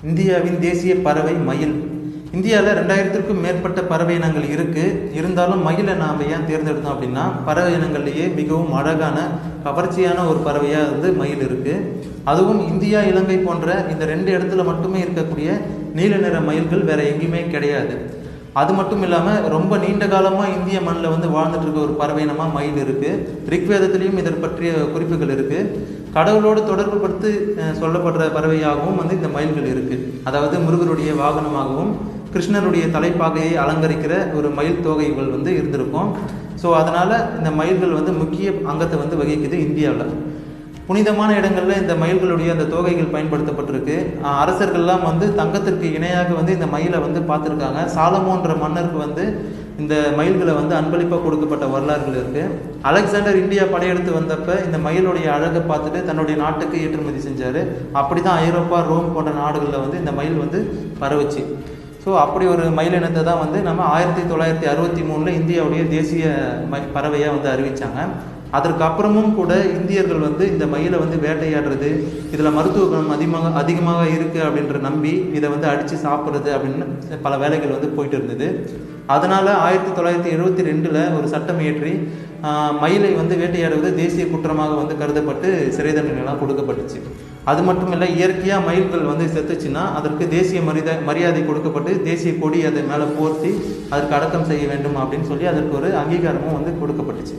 இந்தியாவின் தேசிய பறவை மயில். இந்தியாவில் 2000க்கும் மேற்பட்ட பறவை இனங்கள் இருக்குது. இருந்தாலும் மயிலை நாம் ஏன் தேர்ந்தெடுத்தோம் அப்படின்னா, பறவை இனங்கள்லேயே மிகவும் அழகான கவர்ச்சியான ஒரு பறவையாக மயில் இருக்குது. அதுவும் இந்தியா, இலங்கை போன்ற இந்த 2 இடத்துல மட்டுமே இருக்கக்கூடிய நீல நிற மயில்கள் வேறு எங்கேயுமே கிடையாது. அது மட்டும் இல்லாமல் ரொம்ப நீண்ட காலமாக இந்திய மண்ணில் வாழ்ந்துட்டு இருக்க ஒரு பறவை இனமாக மயில் இருக்குது. ரிக்வேதத்திலையும் இதை பற்றிய குறிப்புகள் இருக்குது. கடவுளோடு தொடர்பு படுத்தி சொல்லப்படுற பறவையாகவும் இந்த மயில்கள் இருக்குது. அதாவது முருகருடைய வாகனமாகவும் கிருஷ்ணருடைய தலைப்பாகையை அலங்கரிக்கிற ஒரு மயில் தொகைகள் இருந்திருக்கும். ஸோ அதனால் இந்த மயில்கள் முக்கிய அங்கத்தை வகிக்குது இந்தியாவில். புனிதமான இடங்களில் இந்த மயில்களுடைய அந்த தோகைகள் பயன்படுத்தப்பட்டிருக்கு. அரசர்கள்லாம் தங்கத்திற்கு இணையாக இந்த மயிலை பார்த்துருக்காங்க. சாலமோன்ற மன்னருக்கு இந்த மயில்களை அன்பளிப்பாக கொடுக்கப்பட்ட வரலாறுகள் இருக்குது. அலெக்சாண்டர் இந்தியா படையெடுத்து வந்தப்போ இந்த மயிலுடைய அழகை பார்த்துட்டு தன்னுடைய நாட்டுக்கு ஏற்றுமதி செஞ்சார். அப்படி தான் ஐரோப்பா, ரோம் போன்ற நாடுகளில் இந்த மயில் பரவுச்சு. ஸோ அப்படி ஒரு மயில் இனத்தை தான் நம்ம 1963 இந்தியாவுடைய தேசிய பறவையாக அறிவித்தாங்க. அதற்கு அப்புறமும் கூட இந்தியர்கள் இந்த மயிலை வேட்டையாடுறது, இதில் மருத்துவ குணம் அதிகமாக இருக்குது அப்படின்ற நம்பி இதை அடித்து சாப்பிட்றது அப்படின்னு பல வேலைகள் போயிட்டு இருந்தது. அதனால் 1972 ஒரு சட்டம் இயற்றி மயிலை வேட்டையாடுவது தேசிய குற்றமாக கருதப்பட்டு சிறை தண்டனைலாம் கொடுக்கப்பட்டுச்சு. அது மட்டும் இல்லை, இயற்கையாக மயில்கள் செத்துச்சுன்னா அதற்கு தேசிய மரியாதை கொடுக்கப்பட்டு தேசிய கொடி அதை மேலே போர்த்தி அதற்கு அடக்கம் செய்ய வேண்டும் அப்படின்னு சொல்லி அதற்கு ஒரு அங்கீகாரமும் கொடுக்கப்பட்டுச்சு.